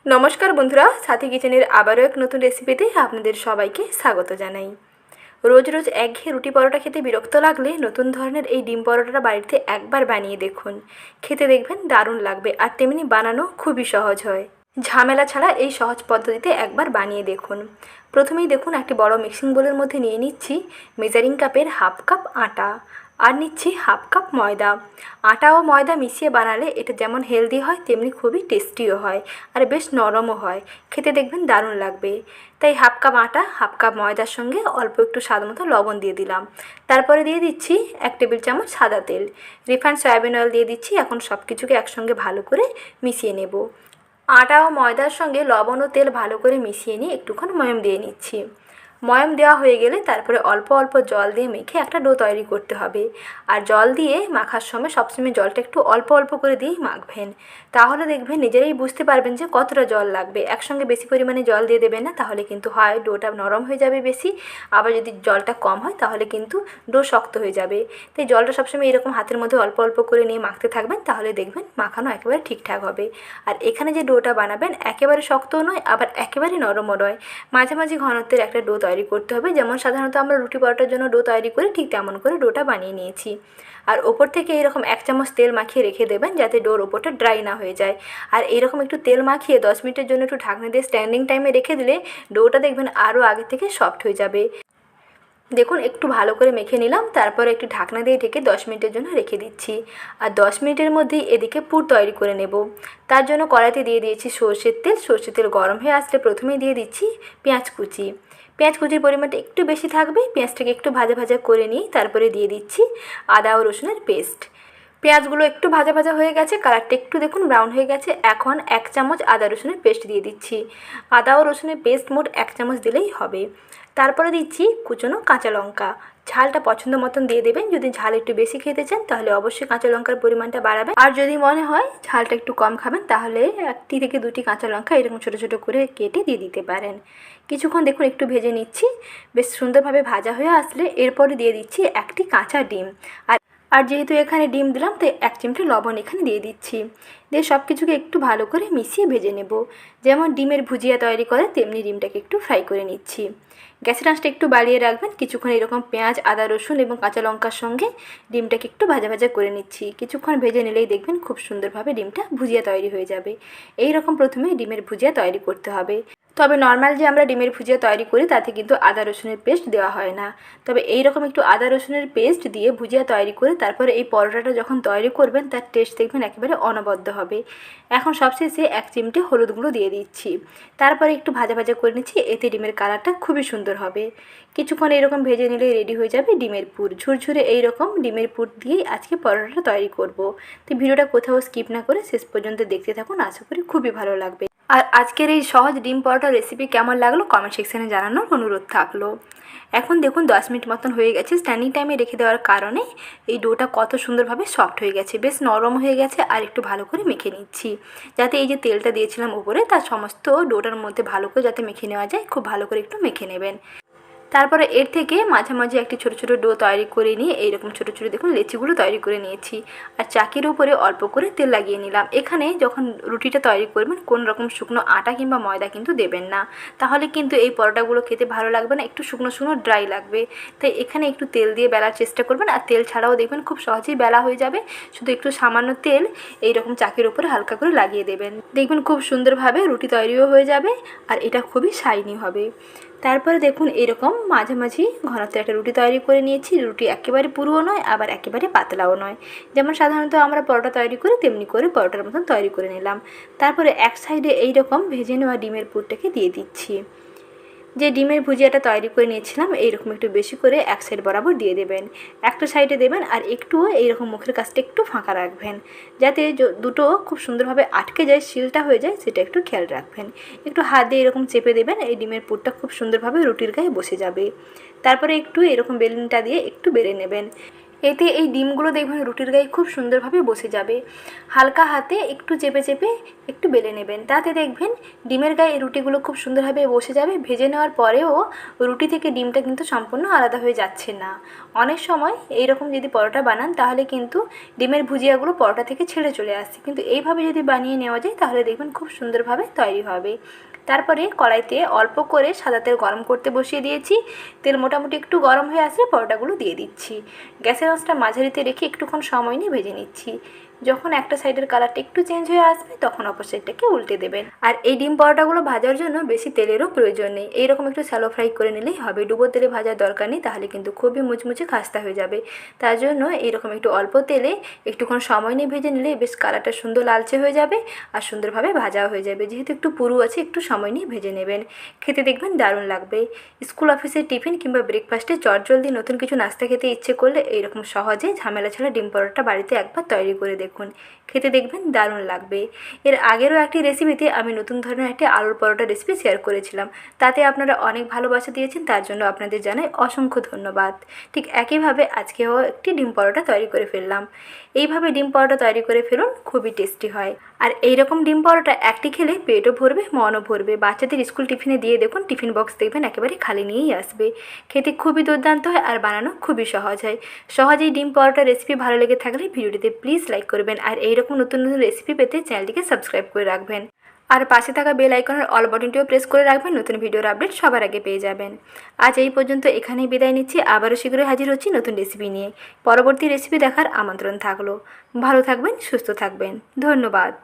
নমস্কার বন্ধুরা, সাথী কিচেনের আবারও এক নতুন রেসিপিতে আপনাদের সবাইকে স্বাগত জানাই। রোজ রোজ একঘেয়ে রুটি পরোটা খেতে বিরক্ত লাগলে নতুন ধরনের এই ডিম পরোটাটা বাড়িতে একবার বানিয়ে দেখুন। খেতে দেখবেন দারুণ লাগবে, আর তেমনি বানানো খুবই সহজ হয়। ঝামেলা ছাড়া এই সহজ পদ্ধতিতে একবার বানিয়ে দেখুন। প্রথমেই দেখুন একটি বড় মিক্সিং বোলের মধ্যে নিয়ে নিচ্ছি মেজারিং কাপের হাফ কাপ আটা, আর নিচ্ছি হাফ কাপ ময়দা। আটা ও ময়দা মিশিয়ে বানালে এটা যেমন হেলদি হয় তেমনি খুবই টেস্টিও হয়, আর বেশ নরমও হয়। খেতে দেখবেন দারুণ লাগবে। তাই হাফ কাপ আটা হাফ কাপ ময়দার সঙ্গে অল্প একটু স্বাদ মতো লবণ দিয়ে দিলাম। তারপরে দিয়ে দিচ্ছি 1 টেবিল চামচ সাদা তেল, রিফাইন্ড সয়াবিন অয়েল দিয়ে দিচ্ছি। এখন সব কিছুকে একসঙ্গে ভালো করে মিশিয়ে নেব। আটা ও ময়দার সঙ্গে লবণ ও তেল ভালো করে মিশিয়ে নিয়ে একটুক্ষণ ময়াম দিয়ে নিচ্ছি। ময়াম দেওয়া হয়ে গেলে তারপরে অল্প অল্প জল দিয়ে মেখে একটা ডো তৈরি করতে হবে। আর জল দিয়ে মাখার সময় সবসময় জলটা একটু অল্প অল্প করে দিয়েই মাখবেন। তাহলে দেখবেন নিজেরাই বুঝতে পারবেন যে কতটা জল লাগবে। একসঙ্গে বেশি পরিমাণে জল দিয়ে দেবেন না, তাহলে কিন্তু হয় ডোটা নরম হয়ে যাবে বেশি, আবার যদি জলটা কম হয় তাহলে কিন্তু ডো শক্ত হয়ে যাবে। তাই জলটা সবসময় এরকম হাতের মধ্যে অল্প অল্প করে নিয়ে মাখতে থাকবেন, তাহলে দেখবেন মাখানো একেবারে ঠিকঠাক হবে। আর এখানে যে ডোটা বানাবেন একেবারে শক্তও নয় আবার একেবারে নরমও নয়, মাঝামাঝি ঘনত্বের একটা ডো তৈরি করতে হবে। যেমন সাধারণত আমরা রুটি পরোটার জন্য ডো তৈরি করি ঠিক তেমন করে ডোটা বানিয়ে নিয়েছি। আর ওপর থেকে এরকম 1 চামচ তেল মাখিয়ে রেখে দেবেন যাতে ডোর ওপরটা ড্রাই না হয়ে যায়। আর এরকম একটু তেল মাখিয়ে 10 মিনিটের জন্য একটু ঢাকনা দিয়ে স্ট্যান্ডিং টাইমে রেখে দিলে ডোটা দেখবেন আরও আগে থেকে সফট হয়ে যাবে। দেখুন একটু ভালো করে মেখে নিলাম, তারপর একটু ঢাকনা দিয়ে ঢেকে 10 মিনিটের জন্য রেখে দিচ্ছি। আর 10 মিনিটের মধ্যেই এদিকে পুর তৈরি করে নেব। তার জন্য কড়াইতে দিয়ে দিয়েছি সরষের তেল। সরষের তেল গরম হয়ে আসলে প্রথমেই দিয়ে দিচ্ছি পেঁয়াজ কুচি। পেঁয়াজ কুচির পরিমাণটা একটু বেশি থাকবে। পেঁয়াজটাকে একটু ভাজা ভাজা করে নিয়ে তারপরে দিয়ে দিচ্ছি আদা ও রসুনের পেস্ট। পেঁয়াজগুলো একটু ভাজা ভাজা হয়ে গেছে, কালারটা একটু দেখুন ব্রাউন হয়ে গেছে। এখন 1 চামচ আদা রসুনের পেস্ট দিয়ে দিচ্ছি। আদা ও রসুনের পেস্ট মোট 1 চামচ দিলেই হবে। তারপরে দিচ্ছি কুচনো কাঁচা লঙ্কা। ঝালটা পছন্দ মতন দিয়ে দেবেন। যদি ঝাল একটু বেশি খেতে চান তাহলে অবশ্যই কাঁচা লঙ্কার পরিমাণটা বাড়াবেন, আর যদি মনে হয় ঝালটা একটু কম খাবেন তাহলে 1টি থেকে 2টি কাঁচা লঙ্কা এরকম ছোটো ছোটো করে কেটে দিয়ে দিতে পারেন। কিছুক্ষণ দেখুন একটু ভেজে নিচ্ছি। বেশ সুন্দরভাবে ভাজা হয়ে আসলে এরপরে দিয়ে দিচ্ছি 1টি কাঁচা ডিম। আর যেহেতু এখানে ডিম দিলাম তাই 1 চিমটে লবণ এখানে দিয়ে দিচ্ছি। দিয়ে সব কিছুকে একটু ভালো করে মিশিয়ে ভেজে নেব। যেমন ডিমের ভুজিয়া তৈরি করে তেমনি ডিমটাকে একটু ফ্রাই করে নিচ্ছি। গ্যাসের আঁচটা একটু বাড়িয়ে রাখবেন। কিছুক্ষণ এরকম পেঁয়াজ আদা রসুন এবং কাঁচা লঙ্কার সঙ্গে ডিমটাকে একটু ভাজা ভাজা করে নিচ্ছি। কিছুক্ষণ ভেজে নিলেই দেখবেন খুব সুন্দরভাবে ডিমটা ভুজিয়া তৈরি হয়ে যাবে। এই রকম প্রথমে ডিমের ভুজিয়া তৈরি করতে হবে। তবে নর্মাল যে আমরা ডিমের ভুজিয়া তৈরি করি তাতে কিন্তু আদা রসুনের পেস্ট দেওয়া হয় না। তবে এই রকম একটু আদা রসুনের পেস্ট দিয়ে ভুজিয়া তৈরি করে তারপরে এই পরোটাটা যখন তৈরি করবেন তার টেস্ট দেখবেন একেবারে অনবদ্য হবে। এখন সবশেষে 1 চিমটে হলুদ গুঁড়ো দিয়ে দিচ্ছি। তারপরে একটু ভাজা ভাজা করে নিচ্ছি, এতে ডিমের কালারটা খুবই সুন্দর হবে। কিছুক্ষণ এরকম ভেজে নিলেই রেডি হয়ে যাবে ডিমের পুর। ঝুরঝুরে এইরকম ডিমের পুর দিয়েই আজকে পরোটাটা তৈরি করব। তো ভিডিওটা কোথাও স্কিপ না করে শেষ পর্যন্ত দেখতে থাকুন, আশা করি খুবই ভালো লাগবে। আর আজকের এই সহজ ডিম পরোটা রেসিপি কেমন লাগলো কমেন্ট সেকশানে জানানোর অনুরোধ থাকলো। এখন দেখুন 10 মিনিট মতন হয়ে গেছে। স্ট্যান্ডিং টাইমে রেখে দেওয়ার কারণে এই ডোটা কত সুন্দরভাবে সফট হয়ে গেছে, বেশ নরম হয়ে গেছে। আর একটু ভালো করে মেখে নিচ্ছি যাতে এই যে তেলটা দিয়েছিলাম উপরে তার সমস্ত ডোটার মধ্যে ভালো করে যাতে মেখে নেওয়া যায়। খুব ভালো করে একটু মেখে নেবেন। তারপরে এর থেকে মাঝামাঝি একটি ছোটো ছোটো ডো তৈরি করে নিয়ে এইরকম ছোটো ছোটো দেখুন লেচিগুলো তৈরি করে নিয়েছি। আর চাকির উপরে অল্প করে তেল লাগিয়ে নিলাম। এখানে যখন রুটিটা তৈরি করবেন কোনো রকম শুকনো আটা কিংবা ময়দা কিন্তু দেবেন না, তাহলে কিন্তু এই পরোটাগুলো খেতে ভালো লাগবে না, একটু শুকনো শুকনো ড্রাই লাগবে। তাই এখানে একটু তেল দিয়ে বেলার চেষ্টা করবেন। আর তেল ছাড়াও দেখবেন খুব সহজেই বেলা হয়ে যাবে। শুধু একটু সামান্য তেল এইরকম চাকির উপরে হালকা করে লাগিয়ে দেবেন, দেখবেন খুব সুন্দরভাবে রুটি তৈরিও হয়ে যাবে আর এটা খুবই শাইনি হবে। তারপরে দেখুন এরকম মাঝামাঝি ঘনত্বের একটা রুটি তৈরি করে নিয়েছি। রুটি একেবারে পুরুও নয় আবার একেবারে পাতলাও নয়। যেমন সাধারণত আমরা পরোটা তৈরি করি তেমনি করে পরোটার মতন তৈরি করে নিলাম। তারপরে এক সাইডে এইরকম ভেজে নেওয়া ডিমের পুরটাকে দিয়ে দিচ্ছি। যে ডিমের ভুজিয়াটা তৈরি করে নিয়েছিলাম এইরকম একটু বেশি করে এক সাইড বরাবর দিয়ে দেবেন। একটা সাইডে দেবেন আর একটুও এইরকম মুখের কাছটা একটু ফাঁকা রাখবেন যাতে দুটো খুব সুন্দরভাবে আটকে যায়, সিলটা হয়ে যায়, সেটা একটু খেয়াল রাখবেন। একটু হাত দিয়ে এরকম চেপে দেবেন, এই ডিমের পুরটা খুব সুন্দরভাবে রুটির গায়ে বসে যাবে। তারপরে একটু এরকম বেলুনটা দিয়ে একটু বেড়ে নেবেন। এতে এই ডিমগুলো দেখবেন রুটির গায়ে খুব সুন্দরভাবে বসে যাবে। হালকা হাতে একটু চেপে চেপে একটু বেলে নেবেন, তাতে দেখবেন ডিমের গায়ে রুটিগুলো খুব সুন্দরভাবে বসে যাবে। ভেজে নেওয়ার পরেও রুটি থেকে ডিমটা কিন্তু সম্পূর্ণ আলাদা হয়ে যাচ্ছে না। অনেক সময় এইরকম যদি পরোটা বানান তাহলে কিন্তু ডিমের ভুজিয়াগুলো পরোটা থেকে ছেড়ে চলে আসছে, কিন্তু এইভাবে যদি বানিয়ে নেওয়া যায় তাহলে দেখবেন খুব সুন্দরভাবে তৈরি হবে। তারপরে কড়াইতে অল্প করে সাদা তেল গরম করতে বসিয়ে দিয়েছি। তেল মোটামুটি একটু গরম হয়ে আসলে পরোটাগুলো দিয়ে দিচ্ছি। গ্যাসের আঁচটা মাঝারিতে রেখে একটুক্ষণ সময় নিয়ে ভেজে নিচ্ছি। যখন একটা সাইডের কালারটা একটু চেঞ্জ হয়ে আসবে তখন অপর সাইডটাকে উল্টে দেবেন। আর এই ডিম পরোটাগুলো ভাজার জন্য বেশি তেলেরও প্রয়োজন নেই, এইরকম একটু শ্যালো ফ্রাই করে নিলেই হবে। ডুবো তেলে ভাজার দরকার নেই, তাহলে কিন্তু খুবই মুচমুচে খাস্তা হয়ে যাবে। তার জন্য এইরকম একটু অল্প তেলে একটুক্ষণ সময় নিয়ে ভেজে নিলে বেশ কালারটা সুন্দর লালচে হয়ে যাবে আর সুন্দরভাবে ভাজাও হয়ে যাবে। যেহেতু একটু পুরু আছে, একটু সময় নিয়ে ভেজে নেবেন, খেতে দেখবেন দারুণ লাগবে। স্কুল অফিসের টিফিন কিংবা ব্রেকফাস্টে চটজলদি নতুন কিছু নাস্তা খেতে ইচ্ছে করলে এইরকম সহজে ঝামেলা ছাড়া ডিম পরোটা বাড়িতে একবার তৈরি করে দেখুন, খেতে দেখবেন দারুণ লাগবে। এর আগেরও একটি রেসিপিতে আমি নতুন ধরনের একটি আলুর পরোটা রেসিপি শেয়ার করেছিলাম, তাতে আপনারা অনেক ভালোবাসা দিয়েছেন, তার জন্য আপনাদের জানাই অসংখ্য ধন্যবাদ। ঠিক একইভাবে আজকেও একটি ডিম পরোটা তৈরি করে ফেললাম। এইভাবে ডিম পরোটা তৈরি করে ফেলুন, খুবই টেস্টি হয়। আর এইরকম ডিম পরোটা একটি খেলে পেটও ভরবে, মনও ভরবে। বাচ্চাদের স্কুল টিফিনে দিয়ে দেখুন, টিফিন বক্স দেখবেন একেবারে খালি নিয়েই আসবে। খেতে খুবই দুর্দান্ত হয় আর বানানো খুবই সহজ হয়। সহজেই ডিম পরোটা রেসিপি ভালো লেগে থাকলে ভিডিওটিতে প্লিজ লাইক করবেন, আর এইরকম নতুন নতুন রেসিপি পেতে চ্যানেলটিকে সাবস্ক্রাইব করে রাখবেন। আর পাশে থাকা বেল আইকনের অল বাটনটিও প্রেস করে রাখবেন, নতুন ভিডিওর আপডেট সবার আগে পেয়ে যাবেন। আজ এই পর্যন্ত এখানেই বিদায় নিচ্ছি। আবারও শীঘ্রই হাজির হচ্ছি নতুন রেসিপি নিয়ে। পরবর্তী রেসিপি দেখার আমন্ত্রণ থাকলো। ভালো থাকবেন, সুস্থ থাকবেন, ধন্যবাদ।